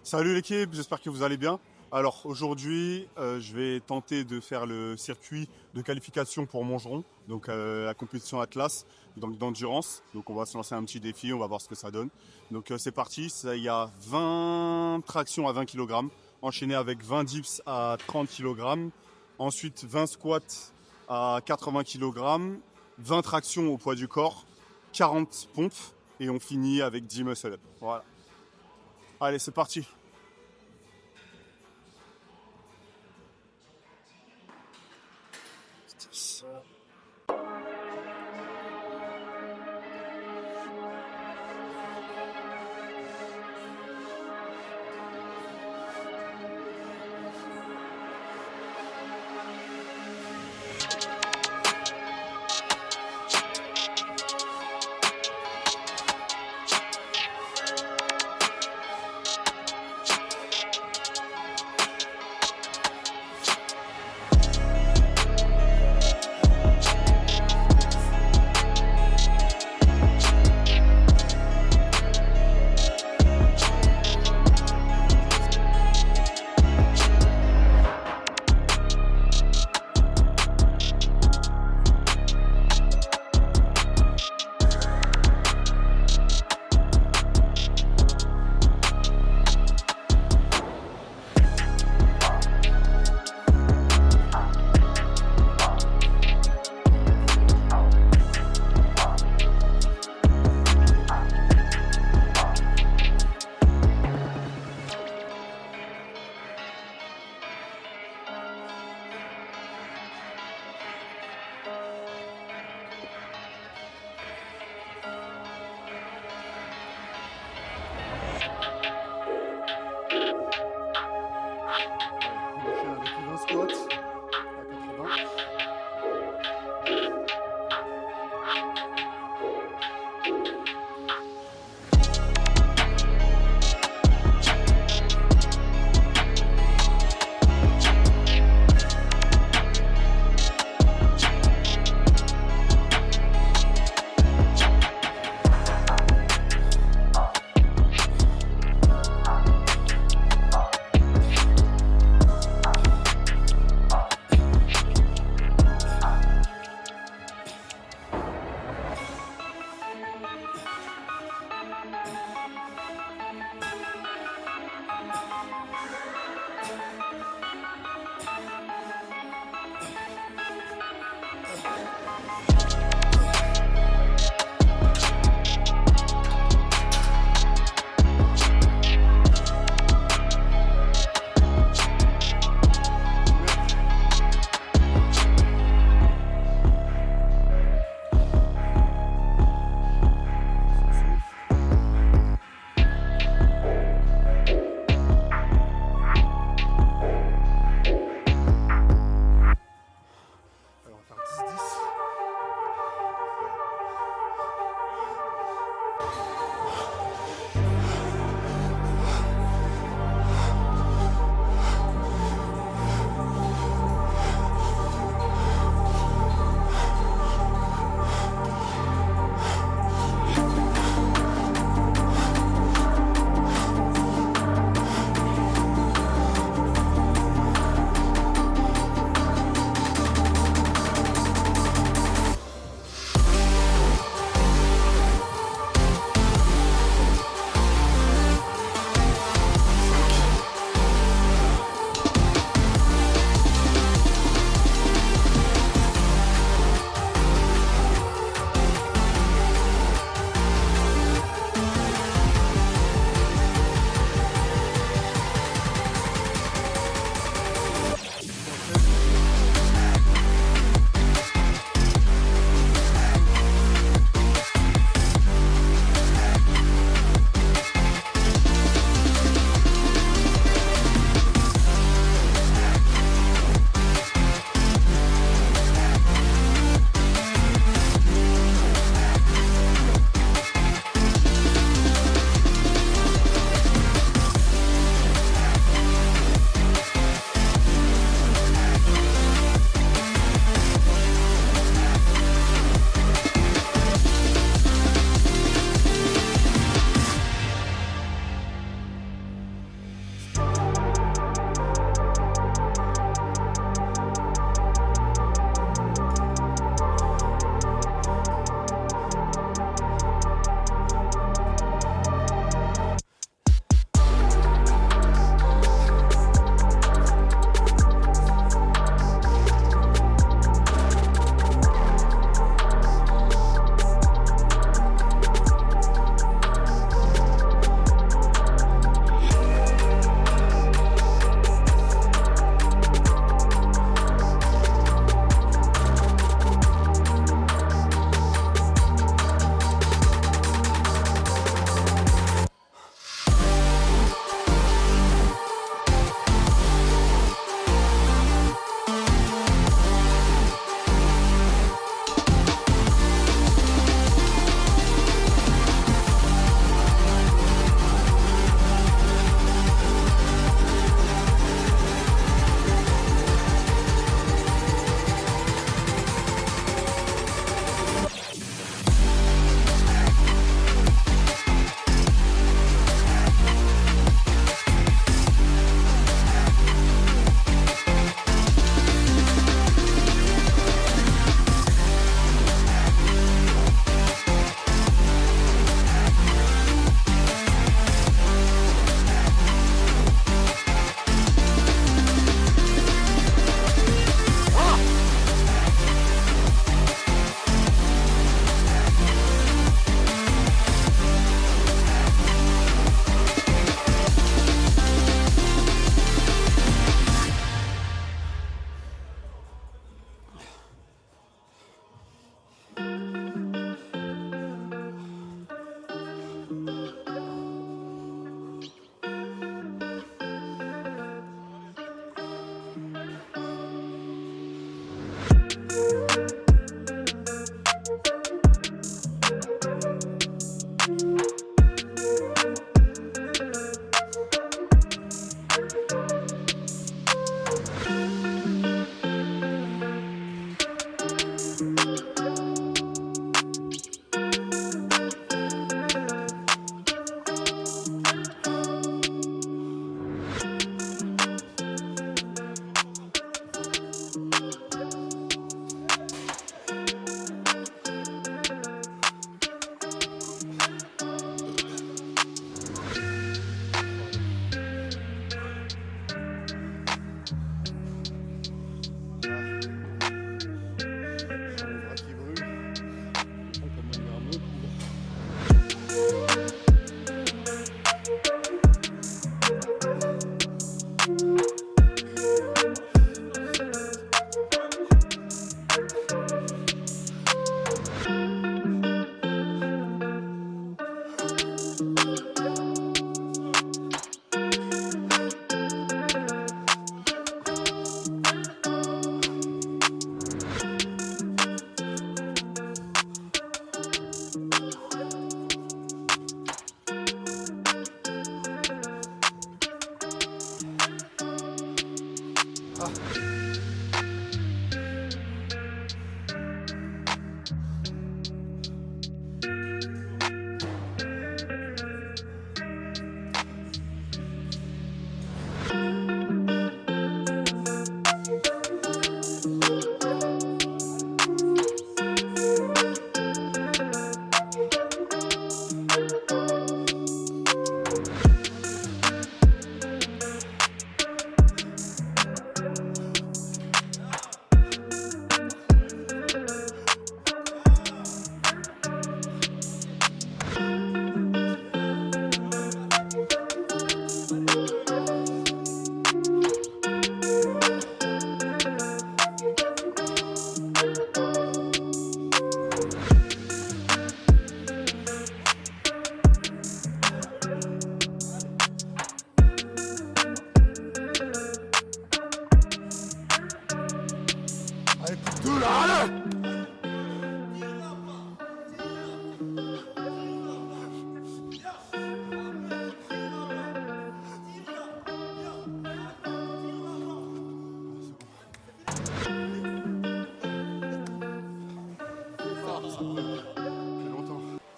Salut l'équipe, j'espère que vous allez bien. Alors aujourd'hui, je vais tenter de faire le circuit de qualification pour Montgeron, donc la compétition Atlas, donc d'endurance. Donc on va se lancer un petit défi, on va voir ce que ça donne. Donc c'est parti, il y a 20 tractions à 20 kg, enchaîné avec 20 dips à 30 kg, ensuite 20 squats à 80 kg, 20 tractions au poids du corps, 40 pompes et on finit avec 10 muscle up. Voilà. Allez, c'est parti.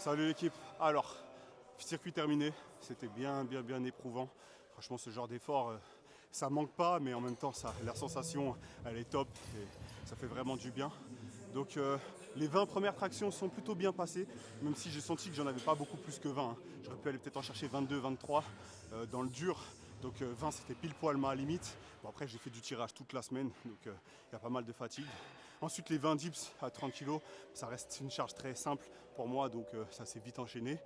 Salut l'équipe. Alors, circuit terminé. C'était bien éprouvant. Franchement, ce genre d'effort, ça manque pas, mais en même temps, la sensation, elle est top et ça fait vraiment du bien. Donc, les 20 premières tractions sont plutôt bien passées, même si j'ai senti que j'en avais pas beaucoup plus que 20. J'aurais pu aller peut-être en chercher 22, 23 dans le dur. Donc 20 c'était pile poil ma limite. Bon, après j'ai fait du tirage toute la semaine, donc il y a pas mal de fatigue. Ensuite les 20 dips à 30 kg, ça reste une charge très simple pour moi, donc ça s'est vite enchaîné.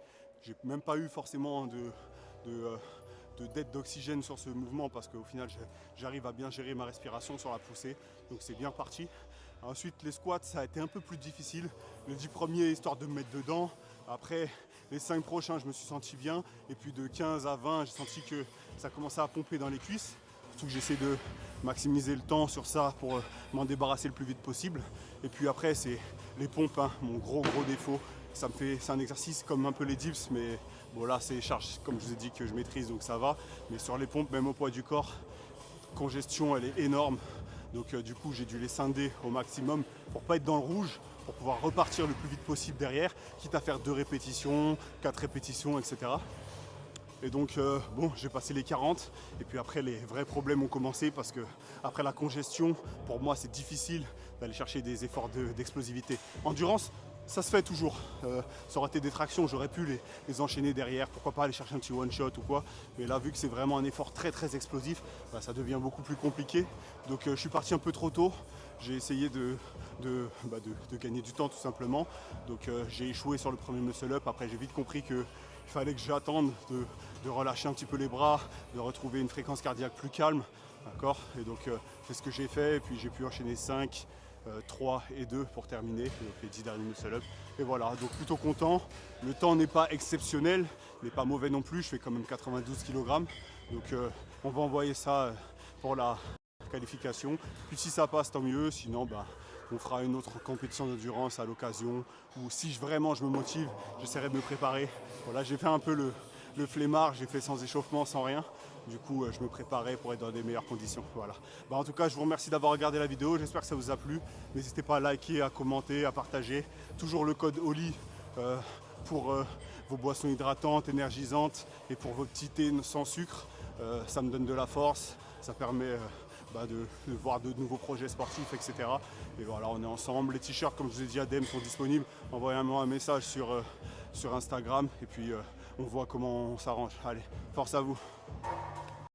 J'ai même pas eu forcément de dette d'oxygène sur ce mouvement parce qu'au final j'arrive à bien gérer ma respiration sur la poussée, donc c'est bien parti. Ensuite les squats ça a été un peu plus difficile, les 10 premiers histoire de me mettre dedans. Après les 5 prochains je me suis senti bien, et puis de 15 à 20 j'ai senti que ça commençait à pomper dans les cuisses. Surtout que j'essaie de maximiser le temps sur ça pour m'en débarrasser le plus vite possible. Et puis après c'est les pompes, hein, mon gros défaut. C'est un exercice comme un peu les dips, mais bon là c'est les charges comme je vous ai dit que je maîtrise, donc ça va. Mais sur les pompes, même au poids du corps, congestion elle est énorme. Donc du coup j'ai dû les scinder au maximum pour pas être dans le rouge, pour pouvoir repartir le plus vite possible derrière, quitte à faire 2 répétitions, 4 répétitions, etc. Et donc bon, j'ai passé les 40 et puis après les vrais problèmes ont commencé parce que après la congestion, pour moi c'est difficile d'aller chercher des efforts d'explosivité. Endurance, ça se fait toujours. Ça aurait été des tractions, j'aurais pu les enchaîner derrière, pourquoi pas aller chercher un petit one shot ou quoi. Mais là vu que c'est vraiment un effort très explosif, bah, ça devient beaucoup plus compliqué. Donc je suis parti un peu trop tôt. J'ai essayé de gagner du temps tout simplement. Donc j'ai échoué sur le premier muscle up. Après j'ai vite compris que il fallait que j'attende de relâcher un petit peu les bras, de retrouver une fréquence cardiaque plus calme. D'accord. Et donc c'est ce que j'ai fait. Et puis j'ai pu enchaîner 5, 3 et 2 pour terminer. Donc les 10 derniers muscle-up. Et voilà, donc plutôt content. Le temps n'est pas exceptionnel, n'est pas mauvais non plus. Je fais quand même 92 kg. Donc on va envoyer ça pour la qualification. Puis si ça passe, tant mieux. Sinon, bah, on fera une autre compétition d'endurance à l'occasion. Ou si vraiment je me motive, j'essaierai de me préparer. Voilà, j'ai fait un peu le flemmard, j'ai fait sans échauffement, sans rien. Du coup, je me préparais pour être dans des meilleures conditions. Voilà. Bah, en tout cas, je vous remercie d'avoir regardé la vidéo. J'espère que ça vous a plu. N'hésitez pas à liker, à commenter, à partager. Toujours le code OLI pour vos boissons hydratantes, énergisantes et pour vos petits thés sans sucre. Ça me donne de la force. Ça permet de voir de nouveaux projets sportifs, etc. Et voilà, on est ensemble. Les t-shirts, comme je vous ai dit, ADEM sont disponibles. Envoyez-moi un message sur Instagram et puis on voit comment on s'arrange. Allez, force à vous.